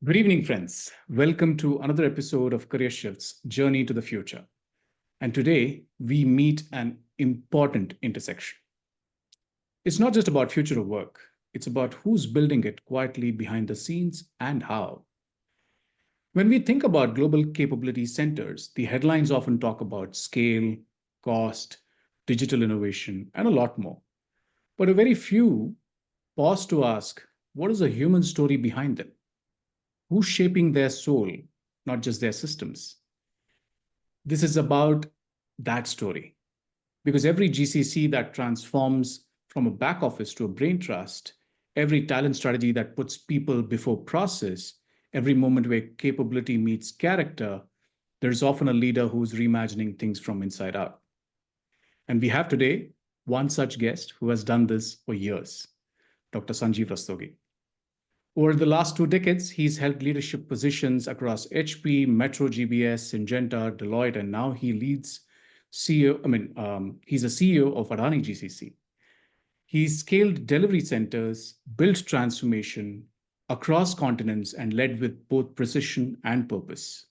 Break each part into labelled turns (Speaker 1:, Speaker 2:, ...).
Speaker 1: Good evening, friends. Welcome to another episode of Career Shifts Journey to the Future. And today we meet an important intersection. It's not just about future of work, it's about who's building it quietly behind the scenes and how. When we think about global capability centers, the headlines often talk about scale, cost, digital innovation, and a lot more. But a very few pause to ask what is the human story behind them? Who's shaping their soul, not just their systems? This is about that story because every GCC that transforms from a back office to a brain trust, every talent strategy that puts people before process, every moment where capability meets character, there's often a leader who's reimagining things from inside out. And we have today one such guest who has done this for years, Dr. Sanjeev Rastogi. Over the last 2 decades, he's held leadership positions across HP, Metro GBS, Syngenta, Deloitte, and now he leads CEO. He's a CEO of Adani GCC. He's scaled delivery centers, built transformation across continents, and led with both precision and purpose.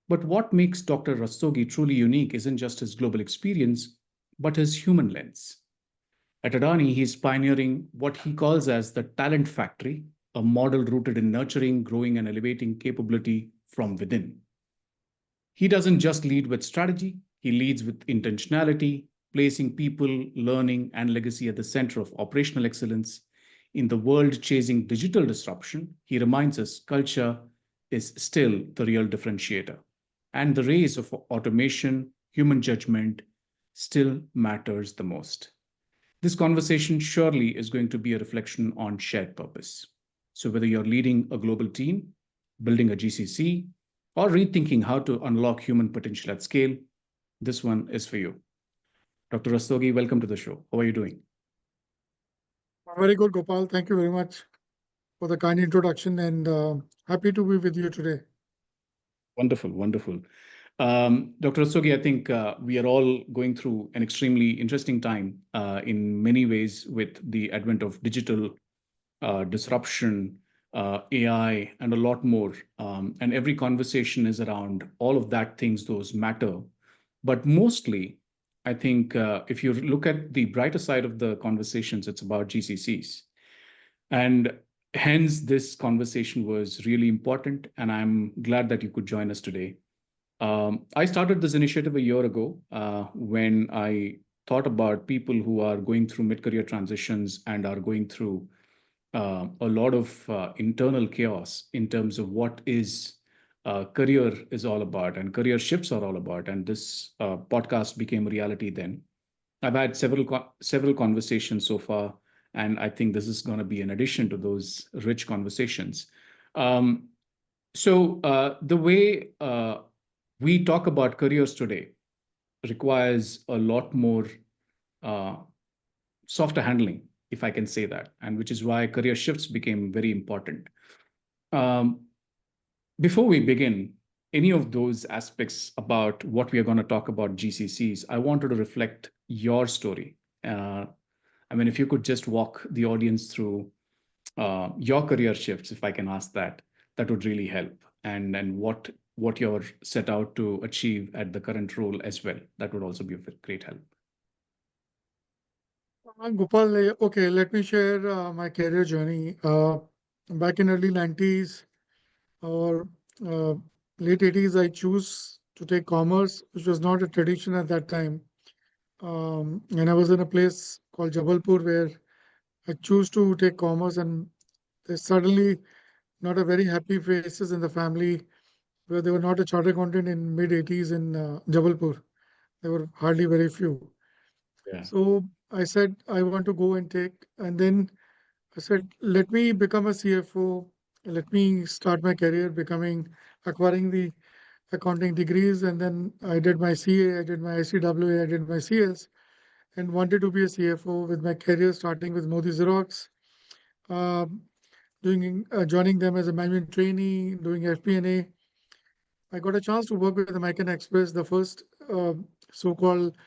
Speaker 1: But what makes Dr. Rastogi truly unique isn't just his global experience, but his human lens. At Adani, he's pioneering what he calls as the talent factory, a model rooted in nurturing, growing, and elevating capability from within. He doesn't just lead with strategy, he leads with intentionality, placing people, learning, and legacy at the center of operational excellence. In the world chasing digital disruption, he reminds us culture is still the real differentiator. And the race of automation, human judgment still matters the most. This conversation surely is going to be a reflection on shared purpose. So, whether you're leading a global team, building a GCC, or rethinking how to unlock human potential at scale, this one is for you. Dr. Rastogi, welcome to the show. How are you doing?
Speaker 2: Very good, Gopal. Thank you very much for the kind introduction and happy to be with you today.
Speaker 1: Wonderful, wonderful. Dr. Rastogi, I think we are all going through an extremely interesting time in many ways with the advent of digital disruption, AI, and a lot more. And every conversation is around all of that things, those matter. But mostly, I think if you look at the brighter side of the conversations, it's about GCCs. And hence, this conversation was really important. And I'm glad that you could join us today. I started this initiative a year ago when I thought about people who are going through mid-career transitions and are going through a lot of internal chaos in terms of what is career is all about and career shifts are all about. And this podcast became a reality then. I've had several conversations so far, and I think this is going to be an addition to those rich conversations. Um, so the way we talk about careers today requires a lot more uh, softer handling, if I can say that, and which is why career shifts became very important. Um, Before we begin any of those aspects about what we are going to talk about GCCs, I wanted to reflect your story. If you could just walk the audience through your career shifts, if I can ask that, that would really help. And what you're set out to achieve at the current role as well. That would also be of great help.
Speaker 2: Gopal, okay, let me share my career journey. Back in early 90s or uh, late 80s, I choose to take commerce, which was not a tradition at that time. And I was in a place called Jabalpur where I choose to take commerce, and there's suddenly not a very happy faces in the family where there were not a chartered accountant in mid 80s in Jabalpur. There were hardly very few.
Speaker 1: Yeah.
Speaker 2: So I said I want to go and take, and then I said let me become a CFO. Let me start my career becoming acquiring the accounting degrees, and then I did my CA, I did my ICWA, I did my CS, and wanted to be a CFO with my career starting with Modi Xerox, uh, doing joining them as a management trainee, doing FP&A. I got a chance to work with the American Express, the first so-called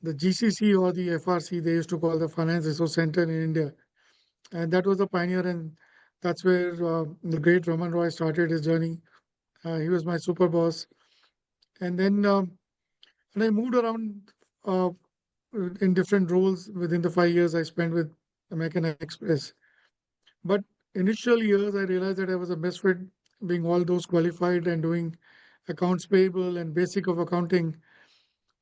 Speaker 2: the GCC or the FRC, they used to call the Finance Resource Center in India. And that was the pioneer and That's where the great Raman Roy started his journey. He was my super boss. And then and I moved around uh, in different roles within the 5 years I spent with American Express. But initial years, I realized that I was a misfit, being all those qualified and doing accounts payable and basic of accounting.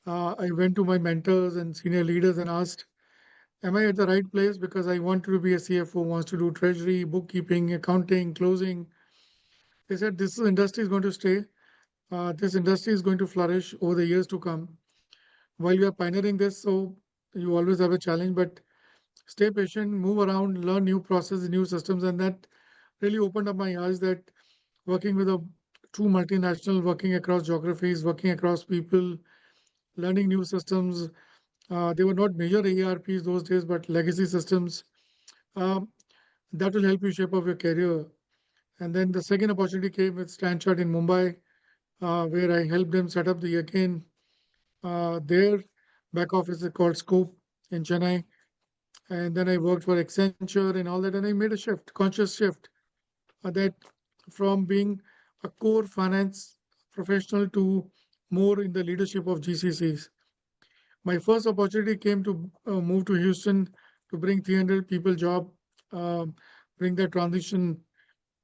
Speaker 2: I went to my mentors and senior leaders and asked, am I at the right place? Because I want to be a CFO, wants to do treasury, bookkeeping, accounting, closing. They said, this industry is going to stay. This industry is going to flourish over the years to come. While you are pioneering this, so you always have a challenge, but stay patient, move around, learn new processes, new systems. And that really opened up my eyes that working with a true multinational, working across geographies, working across people, learning new systems. They were not major ERPs those days, but legacy systems. Um, that will help you shape up your career. And then the second opportunity came with Stanchart in Mumbai, where I helped them set up the again their back office is called Scope in Chennai. And then I worked for Accenture and all that, and I made a shift, conscious shift, that from being a core finance professional to more in the leadership of GCCs. My first opportunity came to move to Houston to bring 300 people job, um, bring that transition,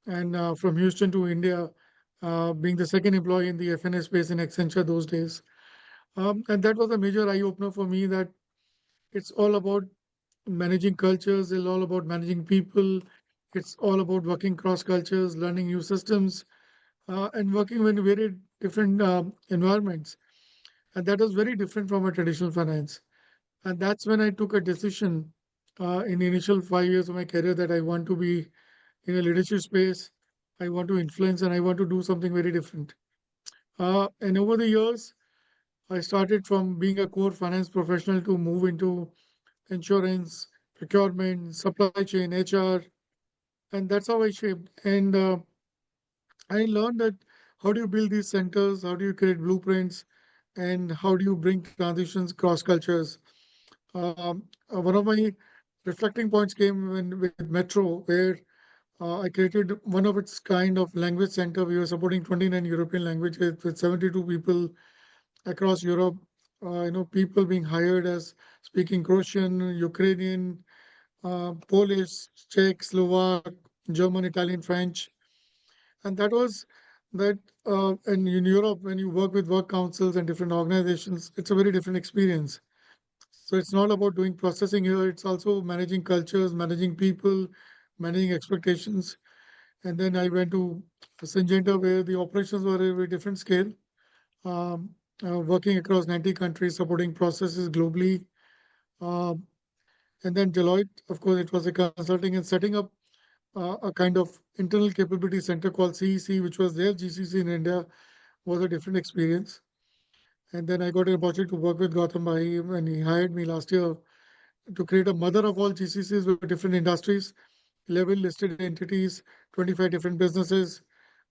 Speaker 2: and from Houston to India, being the second employee in the FNS space in Accenture those days. And that was a major eye opener for me that it's all about managing cultures, it's all about managing people, it's all about working cross cultures, learning new systems, and working in very different environments. And that was very different from a traditional finance. And that's when I took a decision in the initial 5 years of my career that I want to be in a leadership space. I want to influence and I want to do something very different. And over the years, I started from being a core finance professional to move into insurance, procurement, supply chain, HR, and that's how I shaped. And I learned that how do you build these centers, how do you create blueprints, and how do you bring transitions cross cultures. One of my reflecting points came when with Metro, where I created one of its kind of language center. We were supporting 29 European languages with 72 people across Europe. People being hired as speaking Croatian, Ukrainian, Polish, Czech, Slovak, German, Italian, French, and that was that. And in Europe, when you work with work councils and different organizations, it's a very different experience. So it's not about doing processing here; it's also managing cultures, managing people, managing expectations. And then I went to Syngenta, where the operations were a very different scale, working across 90 countries, supporting processes globally. Uh, and then Deloitte, of course, it was a consulting and setting up a kind of internal capability center called CEC, which was their GCC in India, was a different experience. And then I got an opportunity to work with Gautam Bhai when he hired me last year to create a mother of all GCCs with different industries, 11 listed entities, 25 different businesses,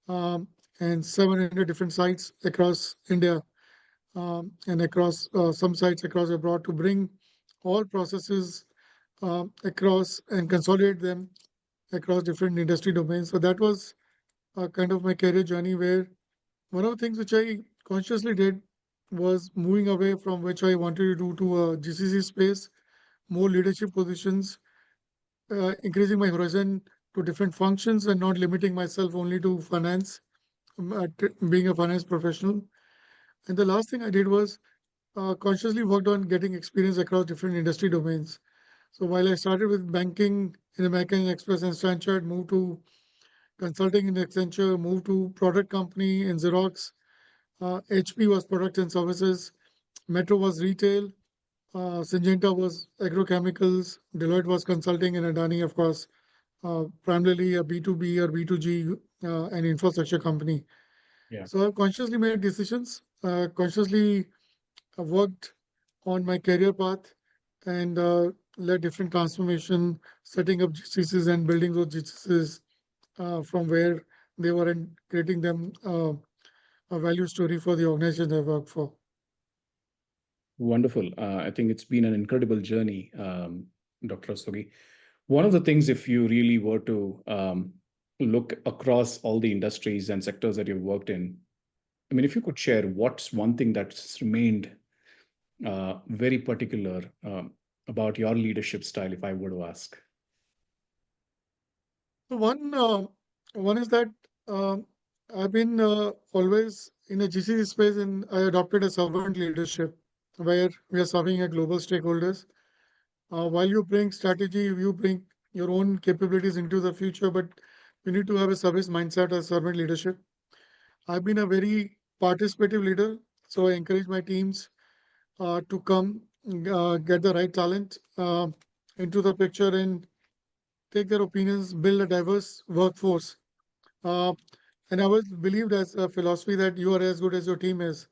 Speaker 2: um, and 700 different sites across India, and across some sites across abroad to bring all processes across and consolidate them across different industry domains. So that was kind of my career journey where one of the things which I consciously did was moving away from which I wanted to do to a GCC space, more leadership positions, increasing my horizon to different functions and not limiting myself only to finance, being a finance professional. And the last thing I did was consciously worked on getting experience across different industry domains. So while I started with banking in American Express and Stanchart, moved to consulting in Accenture, moved to product company in Xerox. HP was product and services. Metro was retail. Syngenta was agrochemicals. Deloitte was consulting, and Adani, of course, primarily a B2B or B2G and infrastructure company.
Speaker 1: Yeah.
Speaker 2: So I've consciously made decisions, consciously worked on my career path, and led different transformation, setting up GCCs and building those GCCs from where they were and creating them a value story for the organization I work for.
Speaker 1: Wonderful. I think it's been an incredible journey, Dr. Rastogi. One of the things, if you really were to look across all the industries and sectors that you've worked in, I mean, if you could share what's one thing that's remained very particular about your leadership style, if I were to ask.
Speaker 2: So one is that uh, I've been always in a GCC space, and I adopted a servant leadership where we are serving a global stakeholders. While you bring strategy, you bring your own capabilities into the future, but you need to have a service mindset as servant leadership. I've been a very participative leader, so I encourage my teams to come, get the right talent into the picture and take their opinions, build a diverse workforce. Uh, and I was believed as a philosophy that you are as good as your team is.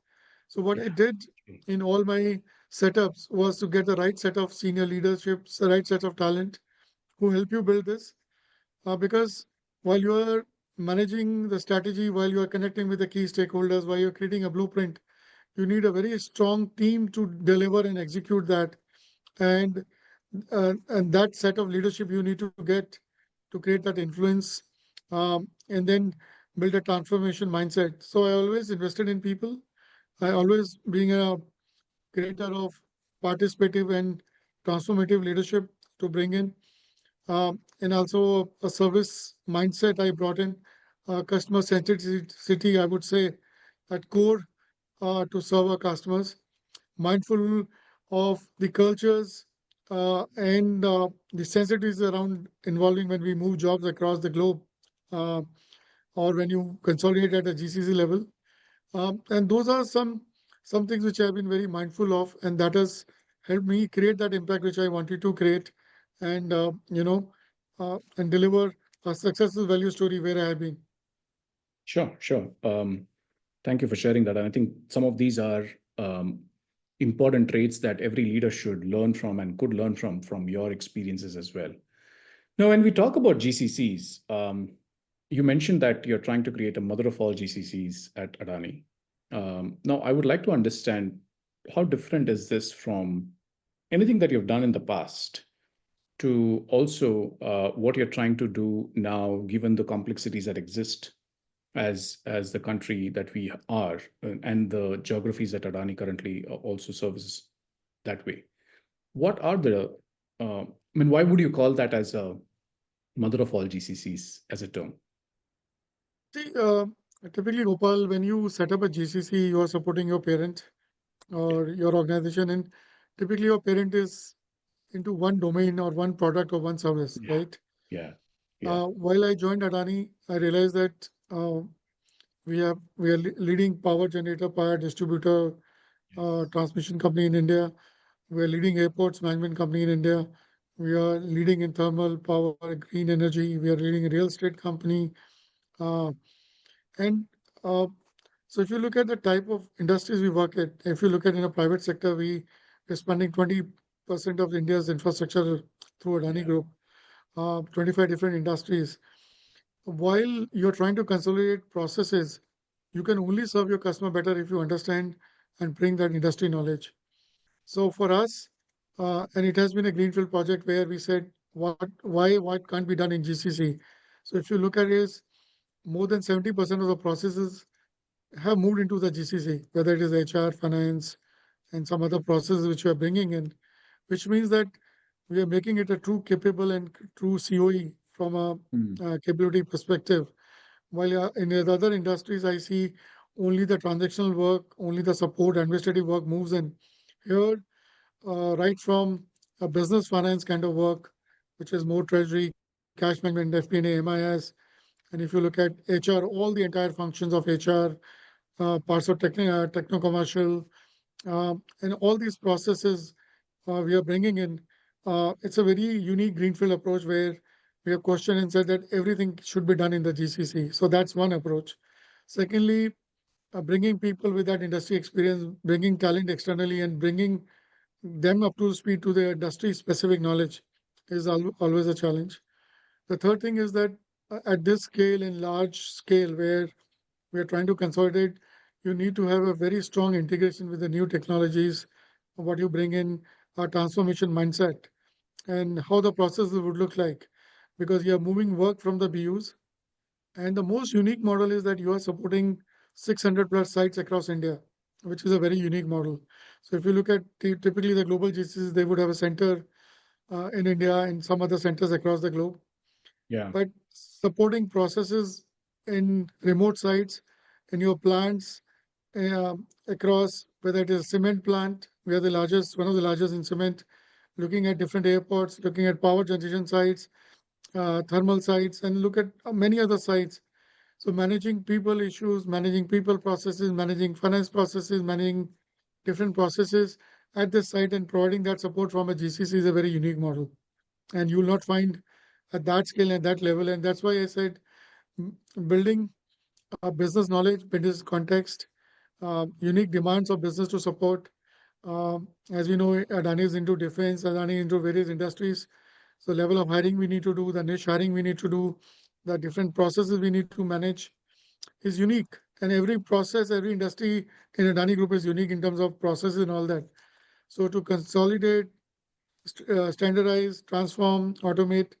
Speaker 2: So what I
Speaker 1: Yeah.
Speaker 2: did in all my setups was to get the right set of senior leaderships, the right set of talent who help you build this. Because while you are managing the strategy, while you are connecting with the key stakeholders, while you're creating a blueprint, you need a very strong team to deliver and execute that. And and that set of leadership you need to get to create that influence, and then build a transformation mindset. So I always invested in people. I always being a creator of participative and transformative leadership to bring in, and also a service mindset I brought in, customer centricity, I would say, at core, to serve our customers, mindful of the cultures and the sensitivities around involving when we move jobs across the globe, uh, or when you consolidate at a GCC level. And those are some things which I've been very mindful of, and that has helped me create that impact which I wanted to create, and and deliver a successful value story where I have been.
Speaker 1: Sure, sure. Thank you for sharing that. And I think some of these are um, important traits that every leader should learn from and could learn from your experiences as well. Now, when we talk about GCCs, you mentioned that you're trying to create a mother of all GCCs at Adani. Now, I would like to understand how different is this from anything that you've done in the past to also what you're trying to do now, given the complexities that exist as the country that we are and the geographies that Adani currently also services that way. What are the I mean, why would you call that as a mother of all GCCs as a term?
Speaker 2: See, typically, Gopal, when you set up a GCC, you are supporting your parent
Speaker 1: Yeah,
Speaker 2: or your organization, and typically your parent is into one domain or one product or one service,
Speaker 1: yeah,
Speaker 2: right?
Speaker 1: yeah, yeah.
Speaker 2: While I joined Adani, I realized that we are leading power generator, power distributor,
Speaker 1: Yes.
Speaker 2: transmission company in India. We are leading airports management company in India. We are leading in thermal power, green energy. We are leading a real estate company. Uh, and uh, so if you look at the type of industries we work at, if you look at in a private sector, we're spending 20% of India's infrastructure through Adani
Speaker 1: Yeah.
Speaker 2: Group, 25 different industries. While you're trying to consolidate processes, you can only serve your customer better if you understand and bring that industry knowledge. So for us, and it has been a greenfield project where we said, what can't be done in GCC? So if you look at it, is more than 70% of the processes have moved into the GCC, whether it is HR, finance, and some other processes which we are bringing in, which means that we are making it a true capable and true COE from a
Speaker 1: Mm.
Speaker 2: capability perspective. While in the other industries, I see only the transactional work, only the support, administrative work moves in. Here, right from a business finance kind of work, which is more treasury, cash management, FP&A, MIS, and if you look at HR, all the entire functions of HR, parts of techno-commercial, and all these processes we are bringing in. It's a very unique greenfield approach where we have questioned and said that everything should be done in the GCC. So that's one approach. Secondly, bringing people with that industry experience, bringing talent externally, and bringing them up to speed to their industry specific knowledge is always a challenge. The third thing is that at this scale, in large scale, where we are trying to consolidate, you need to have a very strong integration with the new technologies, what you bring in, a transformation mindset. and how the process would look like, because you are moving work from the BUs. And the most unique model is that you are supporting 600 plus sites across India, which is a very unique model. So if you look at typically the global GCCs, they would have a center in India and some other centers across the globe.
Speaker 1: Yeah.
Speaker 2: But supporting processes in remote sites, in your plants, across, whether it is a cement plant, we are the largest, one of the largest in cement, looking at different airports, looking at power generation sites, thermal sites, and look at many other sites. So managing people issues, managing people processes, managing finance processes, managing different processes at this site and providing that support from a GCC is a very unique model. And you will not find at that scale and that level. And that's why I said building business knowledge, business context, unique demands of business to support. As we know, Adani is into defense, Adani into various industries. So level of hiring we need to do, the niche hiring we need to do, the different processes we need to manage is unique. And every process, every industry in Adani Group is unique in terms of processes and all that. So to consolidate, standardize, transform, automate,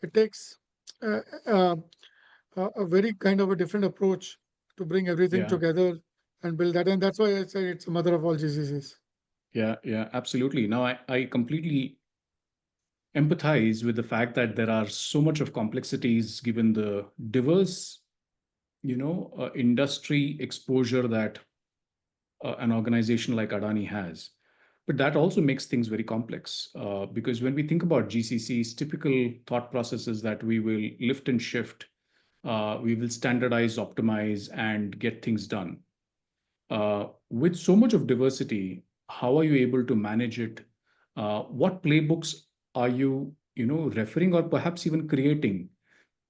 Speaker 2: it takes uh, uh, a very kind of a different approach to bring everything
Speaker 1: Yeah.
Speaker 2: together and build that. And that's why I say it's the mother of all GCCs.
Speaker 1: Yeah. Yeah. Absolutely. Now, I completely empathize with the fact that there are so much of complexities given the diverse, industry exposure that an organization like Adani has. But that also makes things very complex because when we think about GCCs, typical thought processes that we will lift and shift, we will standardize, optimize, and get things done. With so much of diversity, how are you able to manage it? What playbooks are you, referring or perhaps even creating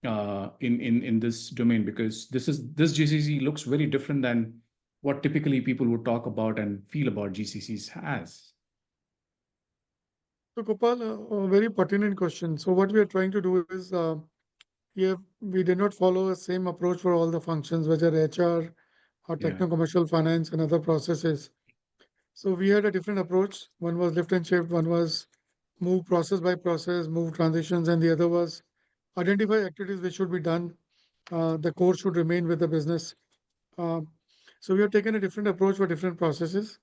Speaker 1: in this domain? Because this GCC looks very different than what typically people would talk about and feel about GCCs as.
Speaker 2: So, Gopal, a very pertinent question. So, what we are trying to do is we did not follow the same approach for all the functions, whether HR or
Speaker 1: Yeah,
Speaker 2: techno-commercial finance and other processes. So, we had a different approach. One was lift and shift, one was move process by process, move transitions, and the other was identify activities which should be done. The core should remain with the business. Um, so, we have taken a different approach for different processes.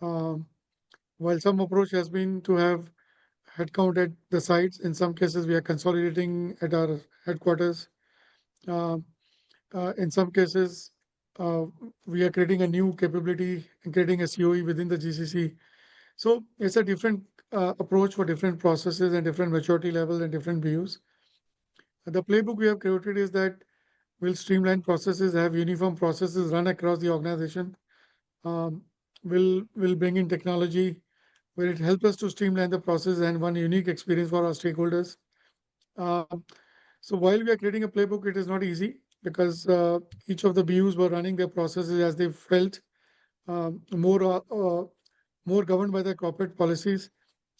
Speaker 2: Um, while some approach has been to have headcount at the sites, in some cases we are consolidating at our headquarters. Uh, in some cases, uh, we are creating a new capability and creating a COE within the GCC. So it's a different approach for different processes and different maturity levels and different views. The playbook we have created is that we'll streamline processes, have uniform processes run across the organization. Um, we'll bring in technology where it helps us to streamline the process and one unique experience for our stakeholders. Um, so while we are creating a playbook, it is not easy because each of the BUs were running their processes as they felt um, more uh, uh, more governed by the corporate policies.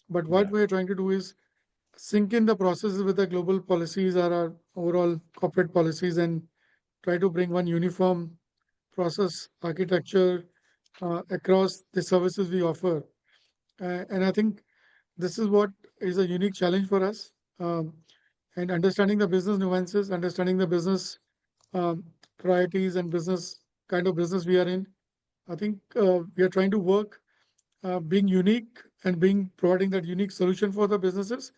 Speaker 2: But what
Speaker 1: yeah,
Speaker 2: we are trying to do is sync in the processes with the global policies or our overall corporate policies and try to bring one uniform process architecture across the services we offer. And I think this is what is a unique challenge for us. And understanding the business nuances, understanding the business um, priorities and business kind of business we are in. I think we are trying to work being unique and being providing that unique solution for the businesses,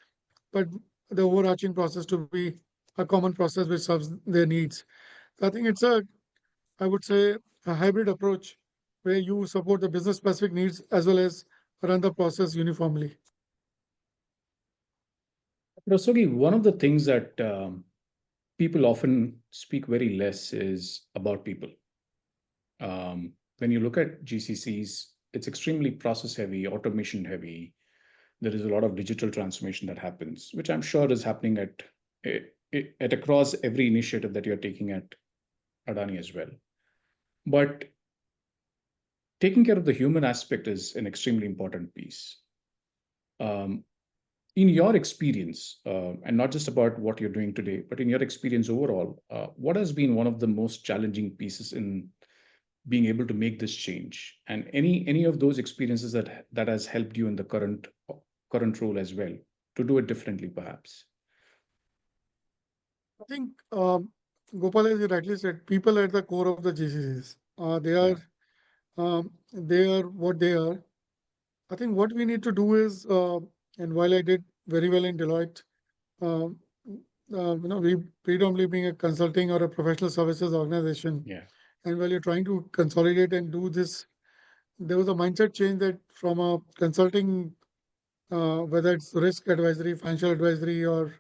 Speaker 2: but the overarching process to be a common process which serves their needs. So I think it's I would say, a hybrid approach where you support the business specific needs as well as run the process uniformly.
Speaker 1: Rastogi, one of the things that people often speak very less is about people. When you look at GCCs, it's extremely process heavy, automation heavy. There is a lot of digital transformation that happens, which I'm sure is happening at across every initiative that you're taking at Adani as well. But taking care of the human aspect is an extremely important piece. Um, in your experience, and not just about what you're doing today, but in your experience overall, what has been one of the most challenging pieces in being able to make this change? And any of those experiences that has helped you in the current role as well? to do it differently, perhaps?
Speaker 2: I think, Gopal, as you rightly said, people are at the core of the GCCs.
Speaker 1: Yeah.
Speaker 2: They are what they are. I think what we need to do is, and while I did very well in Deloitte, um, we predominantly being a consulting or a professional services organization,
Speaker 1: Yeah.
Speaker 2: and while you're trying to consolidate and do this, there was a mindset change that from a consulting, whether it's risk advisory, financial advisory, or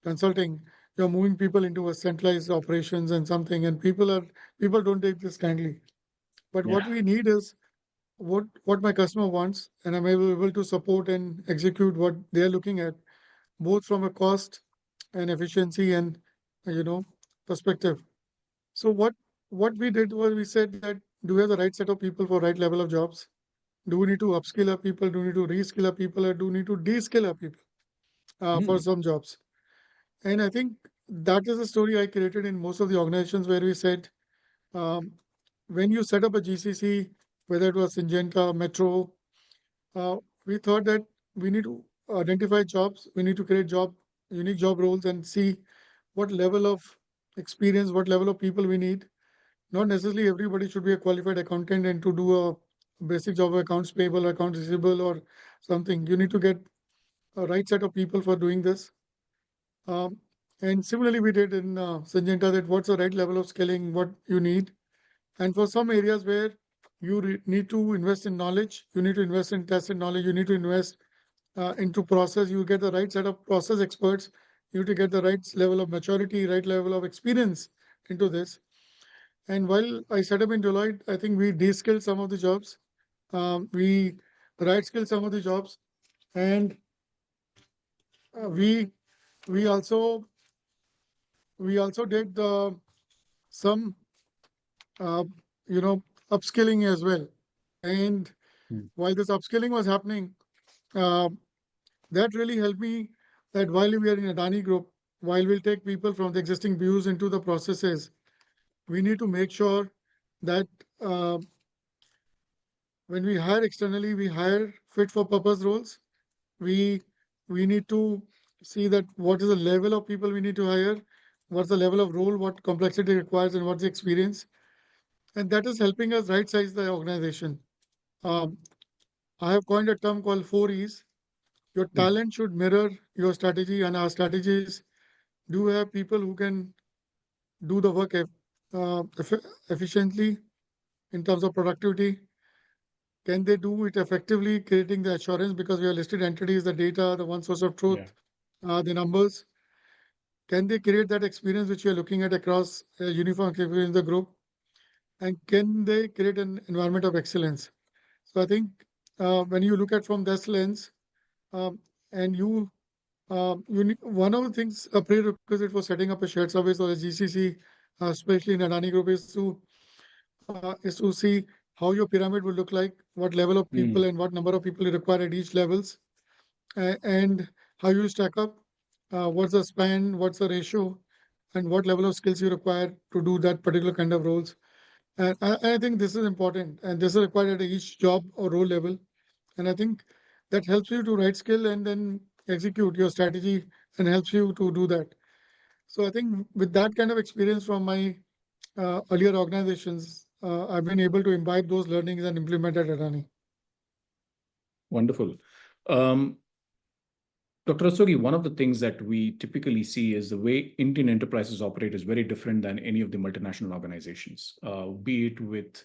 Speaker 2: consulting, you're moving people into a centralized operations and something, and people don't take this kindly. But
Speaker 1: Yeah.
Speaker 2: what we need is what my customer wants, and I'm able to support and execute what they're looking at, both from a cost and efficiency and you know perspective. So what we did was we said that do we have the right set of people for right level of jobs? Do we need to upskill our people? Do we need to reskill our people? Or do we need to deskill our people for
Speaker 1: Hmm.
Speaker 2: some jobs? And I think that is the story I created in most of the organizations where we said, um, when you set up a GCC, whether it was Syngenta, Metro, uh, we thought that we need to identify jobs, we need to create unique job roles and see what level of experience, what level of people we need. Not necessarily everybody should be a qualified accountant and to do a basic job of accounts payable or accounts receivable or something. You need to get a right set of people for doing this. Um, and similarly, we did in Syngenta that what's the right level of skilling, what you need. And for some areas where you need to invest in knowledge, you need to invest in tested knowledge, you need to invest into process, you get the right set of process experts, you need to get the right level of maturity, right level of experience into this. And while I set up in Deloitte, I think we de-skilled some of the jobs, we right skilled some of the jobs, and uh, we we also we also did some uh, you know upskilling as well. And
Speaker 1: Hmm.
Speaker 2: while this upskilling was happening, uh, that really helped me. That while we are in Adani Group, while we'll take people from the existing views into the processes, we need to make sure that uh, when we hire externally, we hire fit for purpose roles. We we need to see that what is the level of people we need to hire, what's the level of role, what complexity it requires, and what's the experience. And that is helping us right size the organization. Um, I have coined a term called 4 E's. Your
Speaker 1: Hmm.
Speaker 2: talent should mirror your strategy, and our strategies do have people who can do the work efficiently in terms of productivity. Can they do it effectively, creating the assurance because we are listed entities, the data, the one source of
Speaker 1: Yeah.
Speaker 2: truth, the numbers? Can they create that experience which we are looking at across a uniform experience in the group? And can they create an environment of excellence? So I think when you look at from this lens, um, and you need one of the things a prerequisite for setting up a shared service or a GCC, especially in Adani Group, is to see how your pyramid will look like, what level of people
Speaker 1: Hmm.
Speaker 2: and what number of people you require at each levels, and how you stack up, what's the span, what's the ratio, and what level of skills you require to do that particular kind of roles. And I think this is important, and this is required at each job or role level. And I think that helps you to write skill and then execute your strategy and helps you to do that. So I think with that kind of experience from my earlier organizations, I've been able to imbibe those learnings and implement at Adani.
Speaker 1: Wonderful. Um, Dr. Rastogi, one of the things that we typically see is the way Indian enterprises operate is very different than any of the multinational organizations, be it with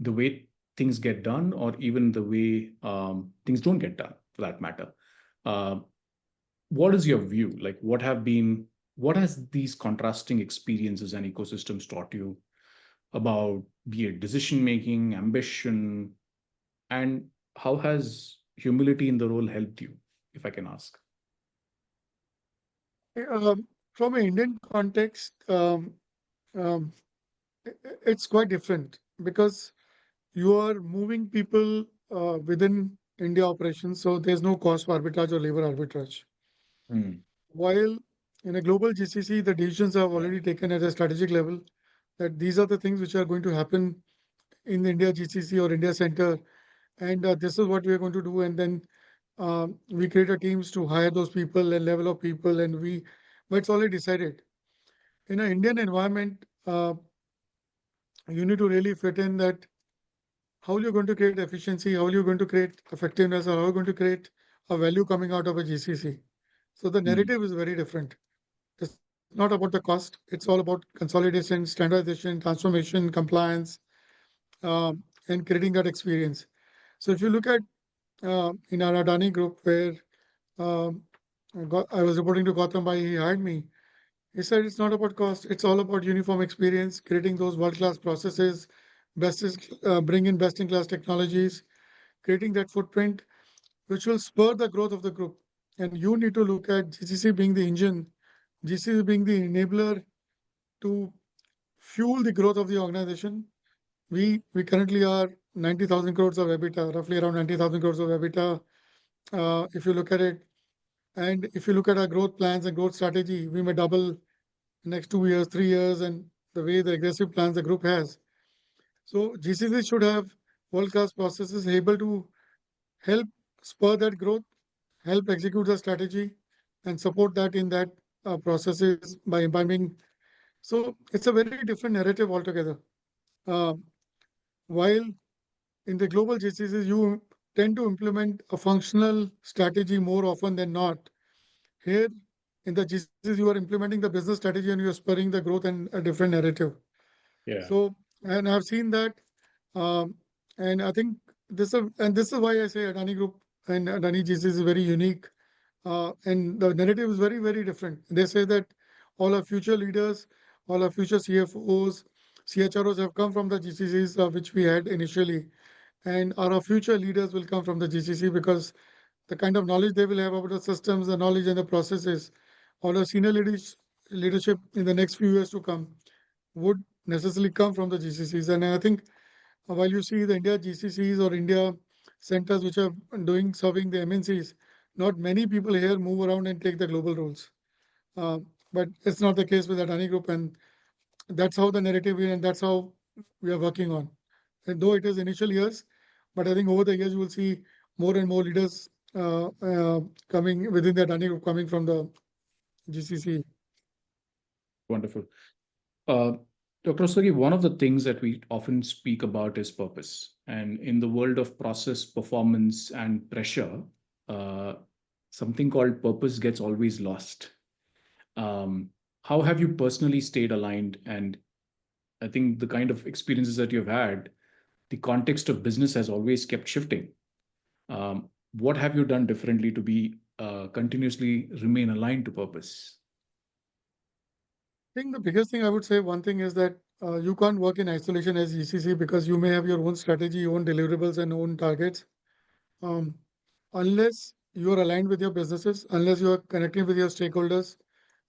Speaker 1: the way things get done or even the way things don't get done, for that matter. Uh, what is your view? Like, what has these contrasting experiences and ecosystems taught you about, be it decision making, ambition, and how has humility in the role helped you, if I can ask?
Speaker 2: From an Indian context, um, it's quite different because you are moving people within India operations, so there's no cost for arbitrage or labor arbitrage.
Speaker 1: Hmm.
Speaker 2: While in a global GCC, the decisions have
Speaker 1: Yeah.
Speaker 2: already taken at a strategic level that these are the things which are going to happen in the India GCC or India Center, and this is what we are going to do. And then we created teams to hire those people and level of people, but it's already decided. In an Indian environment, you need to really fit in that how you're going to create efficiency, how you're going to create effectiveness, or how you're going to create a value coming out of a GCC. So the
Speaker 1: Mm.
Speaker 2: narrative is very different. It's not about the cost. It's all about consolidation, standardization, transformation, compliance, and creating that experience. So if you look at in our Adani group where um, I was reporting to Gautam Bhai, he hired me. He said it's not about cost, it's all about uniform experience, creating those world-class processes, bring in best-in-class technologies, creating that footprint, which will spur the growth of the group. And you need to look at GCC being the engine, GCC being the enabler to fuel the growth of the organization. We currently are 90,000 crores of EBITDA, roughly around 90,000 crores of EBITDA. If you look at it, and if you look at our growth plans and growth strategy, we may double next 2 years, 3 years, and the way the aggressive plans the group has. So GCC should have world-class processes able to help spur that growth, help execute the strategy, and support that in that processes by imbibing. So it's a very different narrative altogether. Uh, while in the global GCCs, you tend to implement a functional strategy more often than not. Here in the GCCs, you are implementing the business strategy and you are spurring the growth and a different narrative.
Speaker 1: Yeah.
Speaker 2: So, and I've seen that, um, and I think this is why I say Adani Group and Adani GC is very unique, and the narrative is very very different. They say that all our future leaders, all our future CFOs, CHROs have come from the GCCs which we had initially, and our future leaders will come from the GCC because the kind of knowledge they will have about the systems, the knowledge and the processes, all our senior leadership in the next few years to come would necessarily come from the GCCs. And I think while you see the India GCCs or India centers which are doing serving the MNCs, not many people here move around and take the global roles. Uh, but it's not the case with Adani Group, and that's how the narrative is, and that's how we are working on. And though it is initial years, but I think over the years you will see more and more leaders coming within the Adani Group coming from the GCC.
Speaker 1: Wonderful. Uh, Dr. Rastogi, one of the things that we often speak about is purpose. And in the world of process, performance, and pressure, uh, something called purpose gets always lost. Um, how have you personally stayed aligned? And I think the kind of experiences that you've had, the context of business has always kept shifting. What have you done differently to be continuously remain aligned to purpose?
Speaker 2: I think the biggest thing I would say, one thing is that you can't work in isolation as GCC because you may have your own strategy, own deliverables, and own targets. Um, unless you are aligned with your businesses, unless you are connecting with your stakeholders,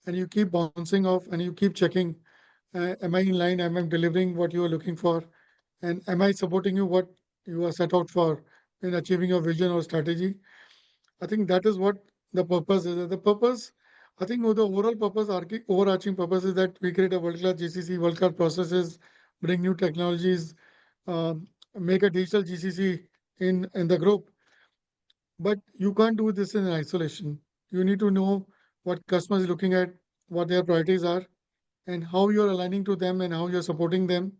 Speaker 2: and you keep bouncing off and you keep checking, am I in line? Am I delivering what you are looking for? And am I supporting you what you are set out for in achieving your vision or strategy? I think that is what the purpose is. The purpose, I think, the overall purpose, overarching purpose is that we create a world-class GCC, world-class processes, bring new technologies, make a digital GCC in the group. But you can't do this in isolation. You need to know what customers is looking at, what their priorities are, and how you're aligning to them and how you're supporting them.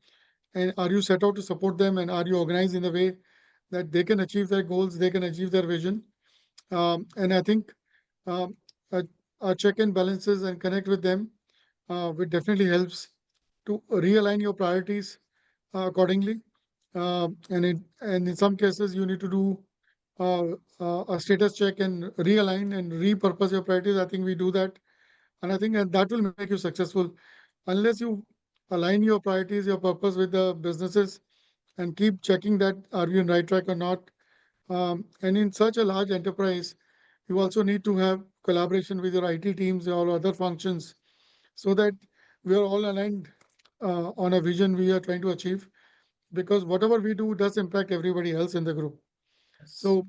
Speaker 2: And are you set out to support them and are you organized in a way that they can achieve their goals, they can achieve their vision? And I think um, a, a check and balances and connect with them, which definitely helps to realign your priorities accordingly. And in some cases, you need to do a status check and realign and repurpose your priorities. I think we do that, and I think that will make you successful. Unless you align your priorities, your purpose with the businesses, and keep checking that are you in right track or not. And in such a large enterprise, you also need to have collaboration with your IT teams or other functions so that we are all aligned on a vision we are trying to achieve, because whatever we do does impact everybody else in the group.
Speaker 1: Yes.
Speaker 2: So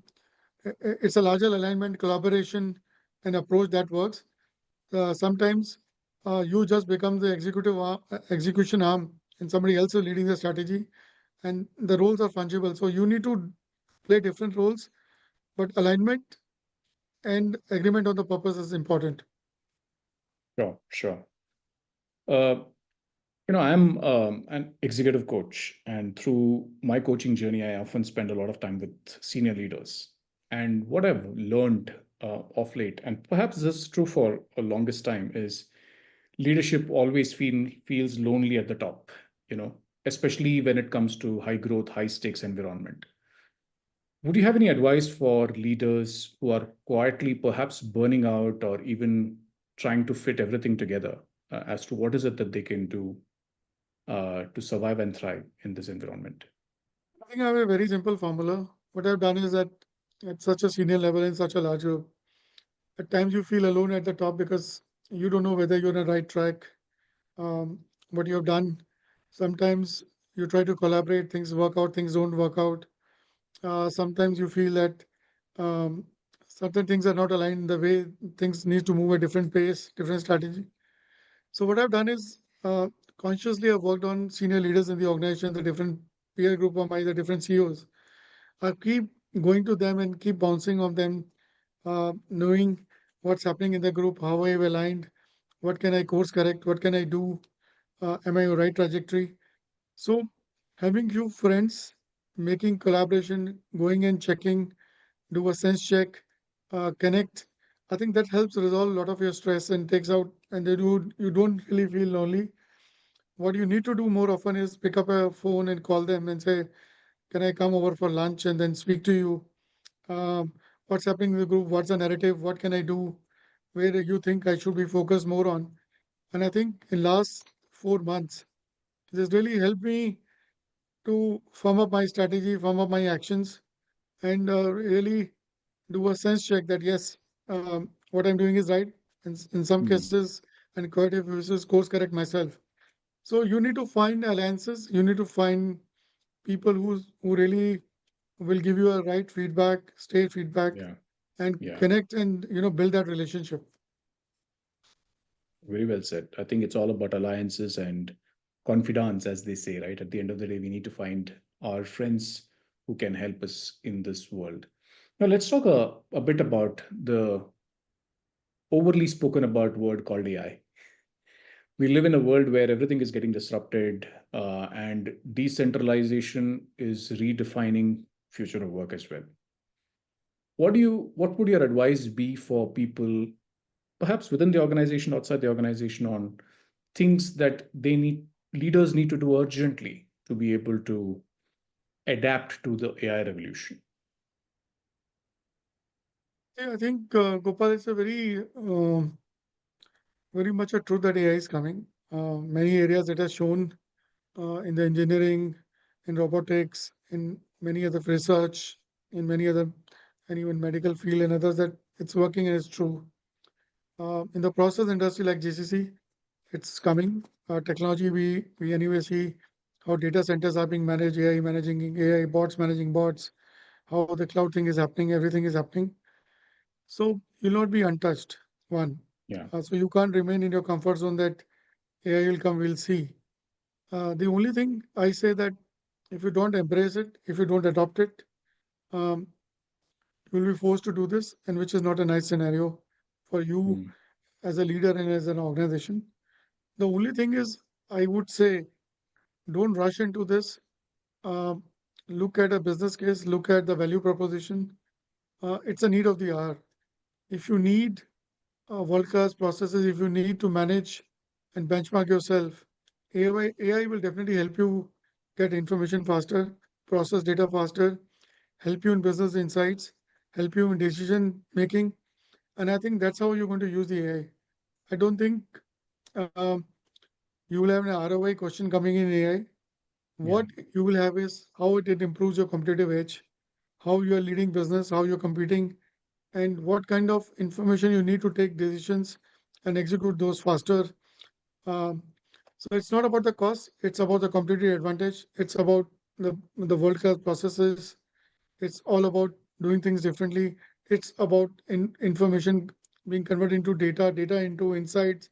Speaker 2: it's a larger alignment, collaboration, and approach that works. Sometimes you just become the execution arm, and somebody else is leading the strategy, and the roles are fungible. So you need to play different roles, but alignment. and agreement on the purpose is important.
Speaker 1: Sure, sure. Uh, I'm an executive coach, and through my coaching journey, I often spend a lot of time with senior leaders. And what I've learned of late, and perhaps this is true for a longest time, is leadership always feels lonely at the top. Especially when it comes to high growth, high stakes environment. Would you have any advice for leaders who are quietly perhaps burning out or even trying to fit everything together as to what is it that they can do to survive and thrive in this environment?
Speaker 2: I think I have a very simple formula. What I've done is that at such a senior level in such a large group, at times you feel alone at the top because you don't know whether you're on the right track. What you have done. Sometimes you try to collaborate, things work out, things don't work out. Sometimes you feel that um, certain things are not aligned the way things need to move at different pace, different strategy. So what I've done is consciously I've worked on senior leaders in the organization, the different peer group of mine, the different CEOs. I keep going to them and keep bouncing on them, knowing what's happening in the group, how I've aligned, what can I course correct, what can I do, am I on right trajectory? So having few friends, making collaboration, going and checking, do a sense check, connect. I think that helps resolve a lot of your stress and takes out, and then you don't really feel lonely. What you need to do more often is pick up a phone and call them and say, "Can I come over for lunch and then speak to you? What's happening in the group? What's the narrative? What can I do? Where do you think I should be focused more on?" And I think in last 4 months, this really helped me to firm up my strategy, firm up my actions, and really do a sense check that yes, what I'm doing is right. In some
Speaker 1: Hmm.
Speaker 2: cases, and quite a few cases, course correct myself. So you need to find alliances. You need to find people who really will give you a right feedback, straight feedback,
Speaker 1: Yeah,
Speaker 2: and
Speaker 1: yeah,
Speaker 2: connect and build that relationship.
Speaker 1: very well said. I think it's all about alliances and confidants, as they say, right? At the end of the day, we need to find our friends who can help us in this world. Now, let's talk a bit about the overly spoken about word called AI. We live in a world where everything is getting disrupted, and decentralization is redefining future of work as well. What would your advice be for people, perhaps within the organization, outside the organization, on things that leaders need to do urgently to be able to adapt to the AI revolution?
Speaker 2: Yeah, I think Gopal, it's a very much a truth that AI is coming. Many areas it has shown in the engineering, in robotics, in many other research, in many other, and even medical field and others that it's working and it's true. In the process industry like GCC, it's coming. Technology, we anyway see how data centers are being managed, AI managing AI, bots managing bots, how the cloud thing is happening, everything is happening. So you'll not be untouched. One.
Speaker 1: Yeah,
Speaker 2: So you can't remain in your comfort zone that AI will come, we'll see. The only thing I say that if you don't embrace it, if you don't adopt it, um, you will be forced to do this, and which is not a nice scenario for you
Speaker 1: mm,
Speaker 2: as a leader and as an organization. The only thing is, I would say, don't rush into this. Um, Look at a business case, look at the value proposition. It's a need of the hour. If you need world-class processes, if you need to manage and benchmark yourself, AI will definitely help you get information faster, process data faster, help you in business insights, help you in decision making. And I think that's how you're going to use the AI. I don't think um, you will have an ROI question coming in AI.
Speaker 1: yeah,
Speaker 2: What you will have is how it improves your competitive edge, how you are leading business, how you're competing, and what kind of information you need to take decisions and execute those faster. Um, so it's not about the cost, it's about the competitive advantage, it's about the world-class processes, it's all about doing things differently. It's about information being converted into data, data into insights,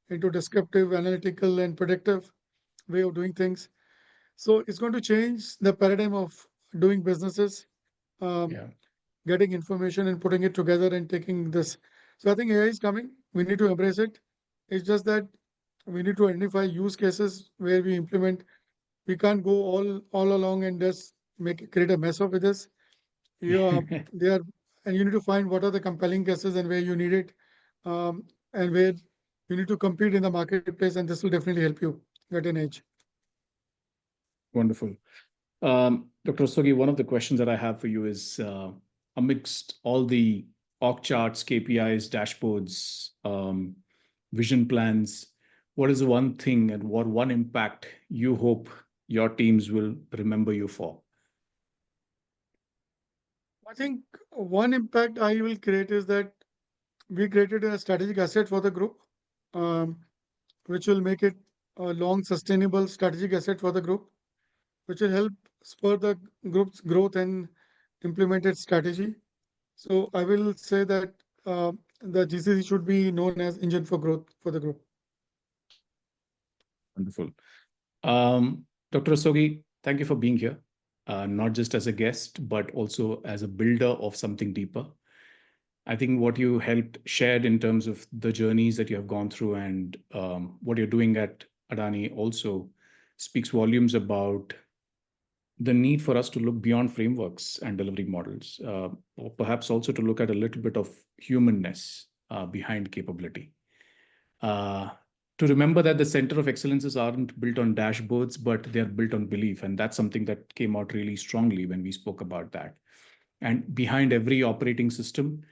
Speaker 2: into descriptive, analytical, and predictive way of doing things. So it's going to change the paradigm of doing businesses. Um,
Speaker 1: yeah,
Speaker 2: getting information and putting it together and taking this. So I think AI is coming. We need to embrace it. It's just that we need to identify use cases where we implement. We can't go all along and just create a mess of with this. You are there, and you need to find what are the compelling cases and where you need it, and where you need to compete in the marketplace, and this will definitely help you get an edge.
Speaker 1: Wonderful. Dr. Rastogi, one of the questions that I have for you is amidst all the org charts, KPIs, dashboards, vision plans, what is the one thing and what one impact you hope your teams will remember you for?
Speaker 2: I think one impact I will create is that we created a strategic asset for the group, um, which will make it a long, sustainable strategic asset for the group, which will help spur the group's growth and implement its strategy. So I will say that the GCC should be known as engine for growth for the group.
Speaker 1: Wonderful. Dr. Rastogi, thank you for being here, not just as a guest, but also as a builder of something deeper. I think what you helped shared in terms of the journeys that you have gone through and what you're doing at Adani also speaks volumes about the need for us to look beyond frameworks and delivery models, or perhaps also to look at a little bit of humanness behind capability. To remember that the center of excellences aren't built on dashboards, but they're built on belief. And that's something that came out really strongly when we spoke about that. And behind every operating system,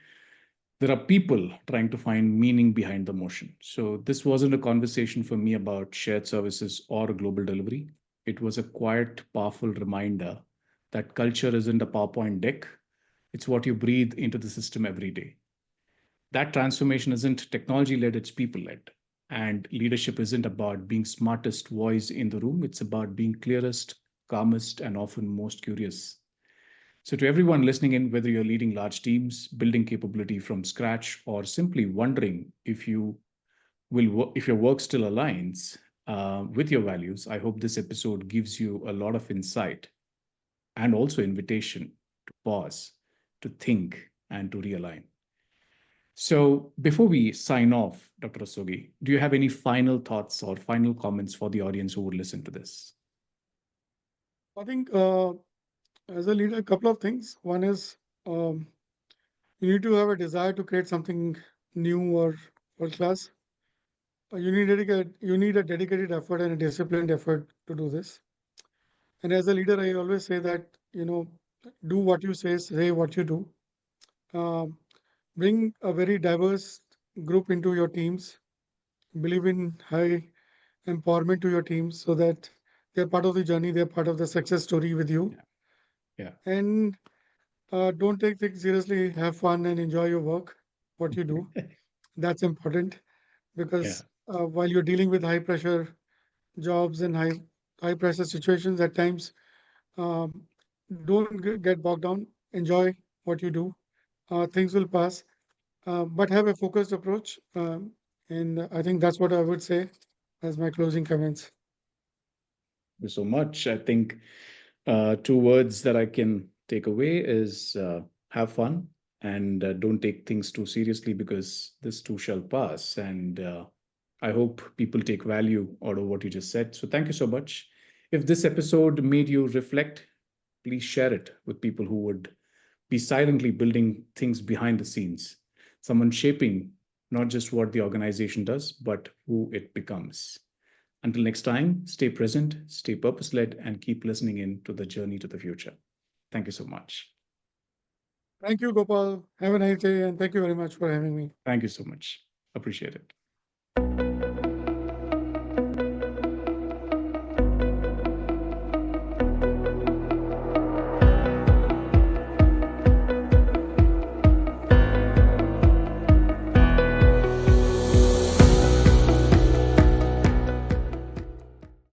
Speaker 1: there are people trying to find meaning behind the motion. So this wasn't a conversation for me about shared services or global delivery. It was a quiet, powerful reminder that culture isn't a PowerPoint deck. It's what you breathe into the system every day. That transformation isn't technology led, it's people led. And leadership isn't about being smartest voice in the room, it's about being clearest, calmest, and often most curious. So, to everyone listening in, whether you're leading large teams, building capability from scratch, or simply wondering if if your work still aligns with your values, I hope this episode gives you a lot of insight and also invitation to pause, to think, and to realign. So, before we sign off, Dr. Rastogi, do you have any final thoughts or final comments for the audience who would listen to this?
Speaker 2: I think as a leader, a couple of things. One is you need to have a desire to create something new or world class. You need a dedicated effort and a disciplined effort to do this. And as a leader, I always say that, do what you say what you do. Um, Bring a very diverse group into your teams. Believe in high empowerment to your teams so that they're part of the journey, they're part of the success story with you.
Speaker 1: Yeah.
Speaker 2: And don't take things seriously, have fun and enjoy your work, what you do. That's important
Speaker 1: Yeah.
Speaker 2: because while you're dealing with high pressure jobs and high pressure situations at times, um, don't get bogged down. Enjoy what you do. Things will pass, but have a focused approach. And I think that's what I would say as my closing comments.
Speaker 1: Thank you so much. I think two words that I can take away is have fun and don't take things too seriously because this too shall pass. And I hope people take value out of what you just said. So thank you so much. If this episode made you reflect, please share it with people who would be silently building things behind the scenes, someone shaping not just what the organization does, but who it becomes. Until next time, stay present, stay purpose led, and keep listening in to the journey to the future. Thank you so much.
Speaker 2: Thank you, Gopal. Have a nice day, and thank you very much for having me.
Speaker 1: Thank you so much. Appreciate it.